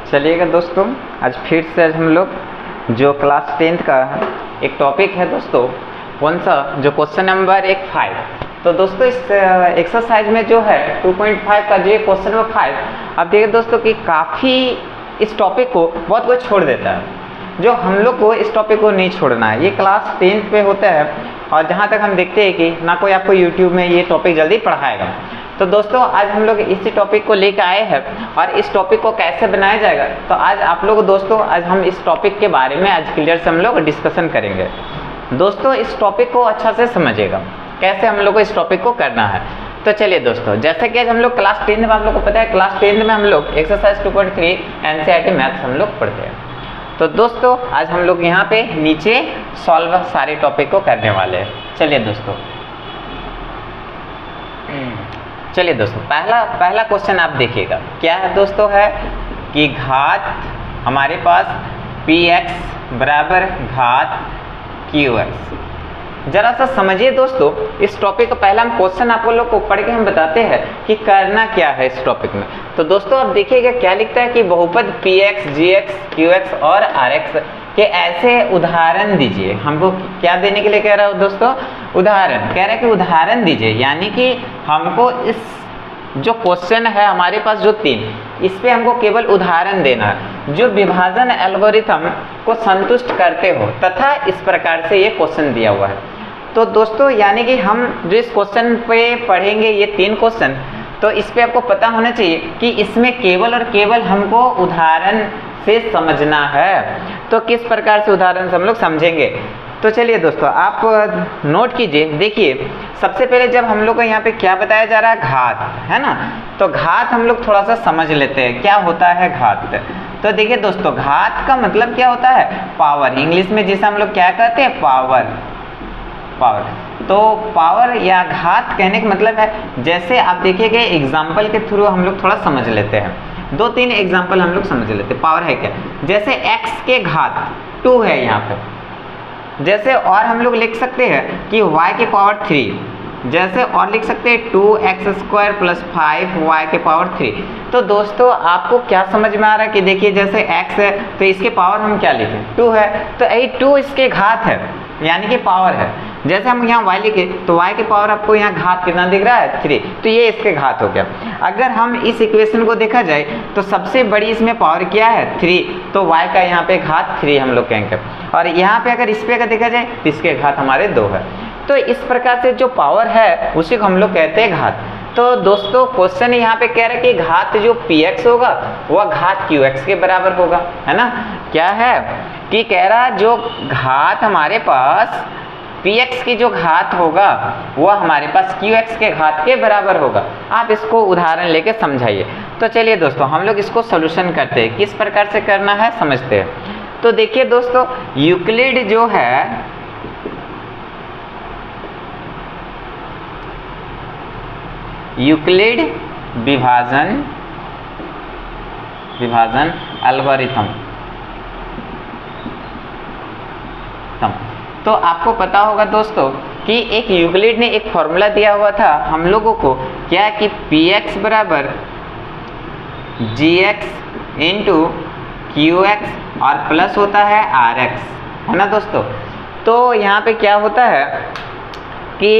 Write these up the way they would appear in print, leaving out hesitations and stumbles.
चलिएगा दोस्तों, आज फिर से हम लोग जो क्लास 10th का एक टॉपिक है दोस्तों, कौन सा, जो क्वेश्चन नंबर 5। तो दोस्तों इस एक्सरसाइज में जो है 2.5 का जो क्वेश्चन नंबर 5, आप देखिए दोस्तों कि काफ़ी इस टॉपिक को बहुत कुछ छोड़ देता है। जो हम लोग को इस टॉपिक को नहीं छोड़ना है, ये क्लास 10th पे होता है और जहाँ तक हम देखते हैं कि ना कोई आपको यूट्यूब में ये टॉपिक जल्दी पढ़ाएगा। तो दोस्तों आज हम लोग इसी टॉपिक को लेकर आए हैं और इस टॉपिक को कैसे बनाया जाएगा, तो आज आप लोग दोस्तों आज हम इस टॉपिक के बारे में आज क्लियर से हम लोग डिस्कशन करेंगे। दोस्तों इस टॉपिक को अच्छा से समझिएगा कैसे हम लोग को इस टॉपिक को करना है। तो चलिए दोस्तों, जैसे कि आज हम लोग क्लास 10 में, आप लोग को पता है क्लास 10 में हम लोग एक्सरसाइज 2.3 NCERT मैथ्स हम लोग पढ़ते हैं। तो दोस्तों आज हम लोग यहाँ पे नीचे सॉल्व सारे टॉपिक को करने वाले हैं। चलिए दोस्तों पहला क्वेश्चन आप देखिएगा क्या है दोस्तों, है कि घात हमारे पास px बराबर घात qx। जरा सा समझिए दोस्तों इस टॉपिक को। पहला हम क्वेश्चन आप लोग को पढ़ के हम बताते हैं कि करना क्या है इस टॉपिक में। तो दोस्तों आप देखिएगा क्या लिखता है कि बहुपद px gx qx और rx के ऐसे उदाहरण दीजिए। हमको क्या देने के लिए कह रहा हूँ दोस्तों, उदाहरण कह रहा है कि उदाहरण दीजिए, यानी कि हमको इस जो क्वेश्चन है हमारे पास जो 3, इस पे हमको केवल उदाहरण देना है जो विभाजन एल्गोरिथम को संतुष्ट करते हो तथा इस प्रकार से ये क्वेश्चन दिया हुआ है। तो दोस्तों यानी कि हम जो इस क्वेश्चन पे पढ़ेंगे ये 3 क्वेश्चन, तो इस पे आपको पता होना चाहिए कि इसमें केवल और केवल हमको उदाहरण से समझना है। तो किस प्रकार से उदाहरण से हम लोग समझेंगे, तो चलिए दोस्तों आप नोट कीजिए। देखिए सबसे पहले जब हम लोग को यहाँ पे क्या बताया जा रहा है, घात है ना, तो घात हम लोग थोड़ा सा समझ लेते हैं क्या होता है घात। तो देखिए दोस्तों घात का मतलब क्या होता है, पावर। इंग्लिश में जिसे हम लोग क्या कहते हैं, पावर। तो पावर या घात कहने का मतलब है, जैसे आप देखिएगा एग्जाम्पल के थ्रू हम लोग थोड़ा समझ लेते हैं। 2-3 एग्जाम्पल हम लोग समझ लेते हैं। पावर है क्या, जैसे x के घात 2 है यहाँ पे, जैसे और हम लोग लिख सकते हैं कि y के पावर 3, जैसे और लिख सकते हैं 2x² + 5y के पावर 3। तो दोस्तों आपको क्या समझ में आ रहा है कि देखिए जैसे x है तो इसके पावर हम क्या लिखें, 2 है, तो यही 2 इसके घात है यानी कि पावर है। जैसे हम यहाँ y लिखे तो y के पावर आपको यहाँ घात कितना दिख रहा है, 3, तो ये इसके घात हो गया। अगर हम इस इक्वेशन को देखा जाए तो सबसे बड़ी इसमें पावर क्या है, 3, तो y का यहाँ पे घात 3 हम लोग कहेंगे। और यहाँ पे अगर इस पे अगर देखा जाए तो इसके घात हमारे 2 है। तो इस प्रकार से जो पावर है उसी को हम लोग कहते हैं घात। तो दोस्तों क्वेश्चन यहाँ पे कह रहा है कि घात जो px होगा वह घात qx के बराबर होगा, है ना। क्या है कि कह रहा जो घात हमारे पास px की जो घात होगा वह हमारे पास qx के घात के बराबर होगा। आप इसको उदाहरण लेके समझाइए। तो चलिए दोस्तों हम लोग इसको सोल्यूशन करते हैं, किस प्रकार से करना है समझते हैं। तो देखिए दोस्तों यूक्लिड जो है यूक्लिड विभाजन एल्गोरिथम, तो आपको पता होगा दोस्तों कि एक यूक्लिड ने एक फॉर्मूला दिया हुआ था हम लोगों को, क्या कि px बराबर gx × qx और प्लस होता है rx, है ना दोस्तों। तो यहाँ पे क्या होता है कि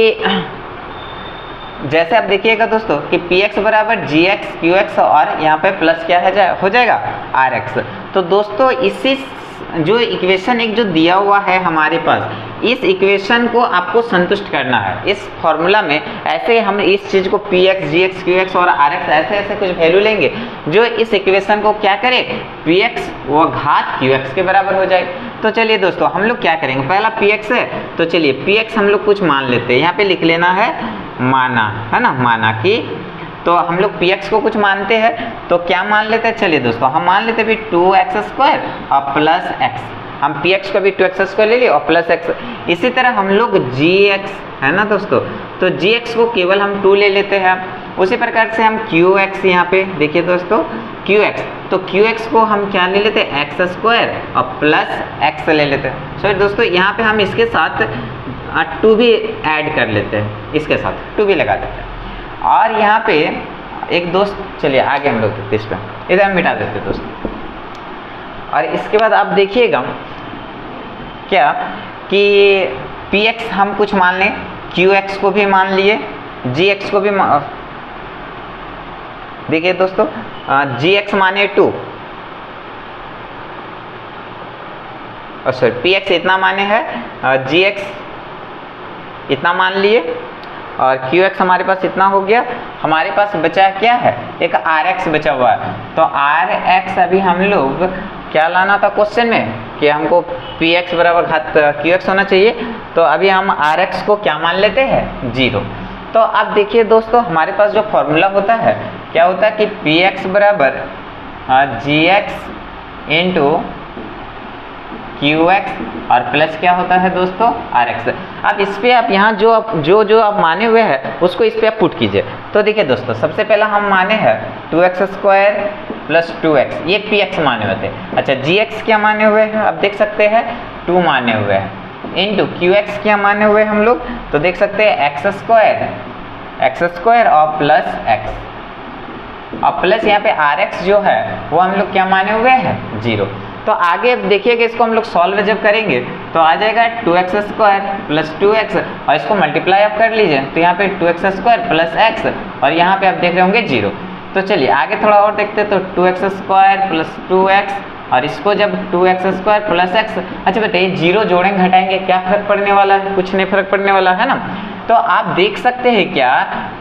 जैसे आप देखिएगा दोस्तों कि px बराबर gx qx और यहाँ पे प्लस क्या है हो जाएगा rx। तो दोस्तों इसी जो इक्वेशन एक जो दिया हुआ है हमारे पास, इस इक्वेशन को आपको संतुष्ट करना है इस फॉर्मूला में। ऐसे हम इस चीज़ को px gx qx और rx ऐसे कुछ वैल्यू लेंगे जो इस इक्वेशन को क्या करे, px वो घात qx के बराबर हो जाए। तो चलिए दोस्तों हम लोग क्या करेंगे, पहला px है तो चलिए px हम लोग कुछ मान लेते हैं। यहाँ पे लिख लेना है माना, है ना, माना कि, तो हम लोग px को कुछ मानते हैं तो क्या मान लेते हैं, चलिए दोस्तों हम मान लेते हैं भी 2x² और प्लस x। हम px को भी 2x² ले लिए और प्लस x। इसी तरह हम लोग gx, है ना दोस्तों, तो gx को केवल हम 2 ले लेते हैं। उसी प्रकार से हम qx, यहाँ पे देखिए दोस्तों qx, तो qx को हम क्या ले लेते हैं, x² और प्लस x ले लेते हैं। सो दोस्तों यहाँ पे हम इसके साथ 2 भी ऐड कर लेते हैं, इसके साथ 2 भी लगा देते हैं। और यहाँ पे एक दोस्त, चलिए आगे हम लोग देखते हैं, इस पर इधर हम मिटा देते दोस्त। और इसके बाद आप देखिएगा क्या कि px हम कुछ मान लें, qx को भी मान लिए, gx को भी देखिए दोस्तों, gx माने 2, सॉरी px इतना माने है, gx इतना मान लिए और qx हमारे पास इतना हो गया। हमारे पास बचा क्या है, एक rx बचा हुआ है। तो rx अभी हम लोग क्या लाना था क्वेश्चन में कि हमको px बराबर घात qx होना चाहिए। तो अभी हम rx को क्या मान लेते हैं, 0। तो अब देखिए दोस्तों, हमारे पास जो फॉर्मूला होता है क्या होता है कि px बराबर gx इंटू qx और प्लस क्या होता है दोस्तों, rx। अब इस पे आप यहाँ जो आप माने हुए हैं उसको इस पे आप पुट कीजिए। तो देखिए दोस्तों, सबसे पहला हम माने हैं 2x स्क्वायर प्लस 2x, ये px माने हुए थे। अच्छा, gx क्या माने हुए हैं, आप देख सकते हैं 2 माने हुए हैं, इंटू qx क्या माने हुए हम लोग, तो देख सकते हैं x स्क्वायर और प्लस x और प्लस यहाँ पे rx जो है वो हम लोग क्या माने हुए हैं, 0। तो आगे देखिएगा, इसको हम लोग सॉल्व जब करेंगे तो आ जाएगा 2x स्क्वायर प्लस 2x और इसको मल्टीप्लाई आप कर लीजिए। तो यहाँ पे 2x स्क्वायर प्लस x और यहाँ पे आप देख रहे होंगे 0। तो चलिए आगे थोड़ा और देखते हैं। तो 2x स्क्वायर प्लस 2x और इसको जब 2x स्क्वायर प्लस x, अच्छा बताइए 0 जोड़ेंगे घटाएंगे क्या फर्क पड़ने वाला है, कुछ नहीं फर्क पड़ने वाला है ना। तो आप देख सकते हैं क्या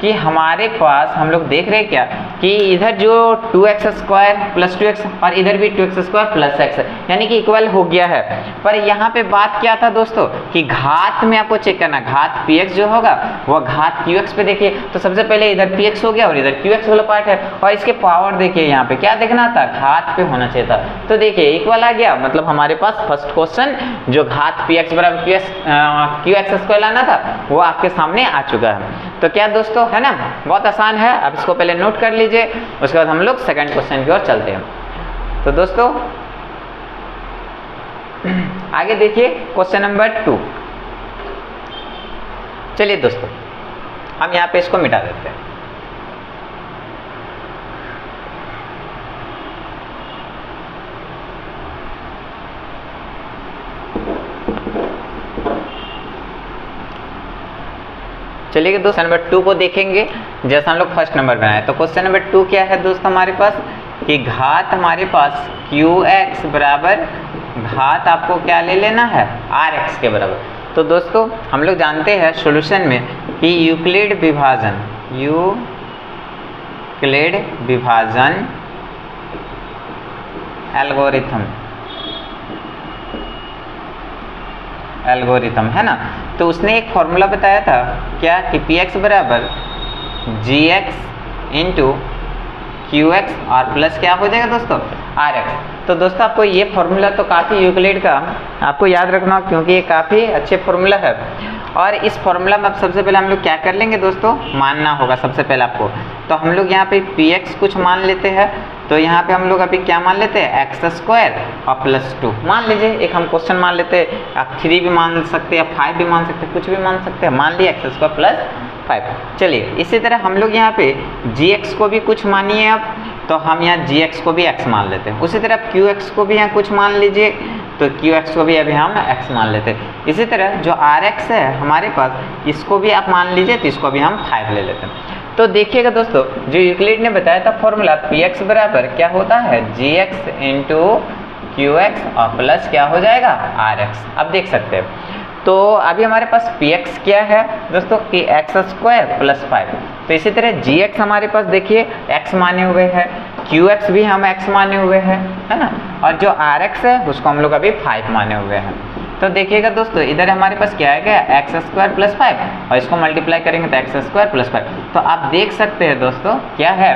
कि हमारे पास हम लोग देख रहे हैं क्या कि इधर जो 2x स्क्वायर प्लस 2x और इधर भी 2x स्क्वायर प्लस x यानी कि इक्वल हो गया है। पर यहाँ पे बात क्या था दोस्तों कि घात में आपको चेक करना, घात px जो होगा वो घात qx पे देखिए। तो सबसे पहले इधर px हो गया और इधर qx वाला पार्ट है और इसके पावर देखिए, यहाँ पे क्या देखना था, घात पे होना चाहिए था। तो देखिए इक्वल आ गया, मतलब हमारे पास फर्स्ट क्वेश्चन जो घात px बराबर qx स्क्वायर लाना था वो आपके सामने आ चुका है। तो क्या दोस्तों, है ना, बहुत आसान है। अब इसको पहले नोट कर लीजिए, उसके बाद हम लोग सेकंड क्वेश्चन की ओर चलते हैं। तो दोस्तों आगे देखिए क्वेश्चन नंबर 2। चलिए दोस्तों हम यहाँ पे इसको मिटा देते हैं। चलिए दोस्तों नंबर 2 को देखेंगे, जैसा हम लोग फर्स्ट नंबर बनाए। तो क्वेश्चन नंबर 2 क्या है दोस्तों हमारे पास कि घात हमारे पास qx बराबर घात आपको क्या ले लेना है, rx के बराबर। तो दोस्तों हम लोग जानते हैं सॉल्यूशन में कि यूक्लिड विभाजन एल्गोरिथम है ना। तो उसने एक फॉर्मूला बताया था क्या कि px बराबर gx इंटू qx और प्लस क्या हो जाएगा दोस्तों, rx। तो दोस्तों आपको ये फॉर्मूला तो काफ़ी यूक्लिड का आपको याद रखना, क्योंकि ये काफ़ी अच्छे फॉर्मूला है। और इस फॉर्मूला में अब सबसे पहले हम लोग क्या कर लेंगे दोस्तों, मानना होगा सबसे पहले आपको। तो हम लोग यहाँ पे px कुछ मान लेते हैं। तो यहाँ पे हम लोग अभी क्या मान लेते हैं, एक्स स्क्वायर और प्लस 2 मान लीजिए। एक हम क्वेश्चन मान लेते हैं, आप 3 भी मान सकते हैं, 5 भी मान सकते हैं, कुछ भी मान सकते हैं। मान लिया एक्स स्क्वायर प्लस 5। चलिए इसी तरह हम लोग यहाँ पे gx को भी कुछ मानिए आप, तो हम यहाँ gx को भी x मान लेते हैं। उसी तरह qx को भी यहाँ कुछ मान लीजिए, तो qx को भी अभी हम x मान लेते हैं। इसी तरह जो rx है हमारे पास, इसको भी आप मान लीजिए, तो इसको भी हम 5 ले लेते हैं। तो देखिएगा दोस्तों, जो यूक्लिड ने बताया था फॉर्मूला px बराबर क्या होता है, gx इंटू qx और प्लस क्या हो जाएगा, rx। अब देख सकते हैं तो अभी हमारे पास px क्या है दोस्तों कि एक्स स्क्वायर प्लस 5। तो इसी तरह gx हमारे पास देखिए x माने हुए है, qx भी हम x माने हुए हैं, है ना। और जो rx है उसको हम लोग अभी 5 माने हुए हैं। तो देखिएगा दोस्तों इधर हमारे पास क्या है, क्या एक्स स्क्वायर प्लस 5 और इसको मल्टीप्लाई करेंगे तो एक्स स्क्वायर प्लस 5। तो आप देख सकते हैं दोस्तों क्या है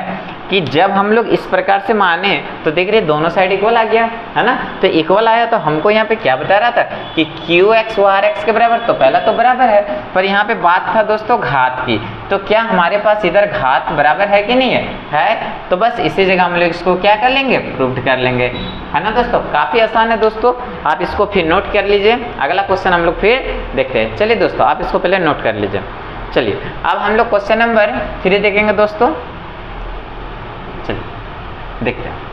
कि जब हम लोग इस प्रकार से माने तो देख रहे दोनों साइड इक्वल आ गया, है ना। तो इक्वल आया तो हमको यहाँ पे क्या बता रहा था कि qx व rx के बराबर, तो पहला तो बराबर है, पर यहाँ पे बात था दोस्तों घात की। तो क्या हमारे पास इधर घात बराबर है कि नहीं है, तो बस इसी जगह हम लोग इसको क्या कर लेंगे, प्रूव कर लेंगे, है ना दोस्तों। काफ़ी आसान है दोस्तों, आप इसको फिर नोट कर लीजिए। अगला क्वेश्चन हम लोग फिर देखते हैं। चलिए दोस्तों आप इसको पहले नोट कर लीजिए। चलिए अब हम लोग क्वेश्चन नंबर 3 देखेंगे दोस्तों। चलिए देखते हैं।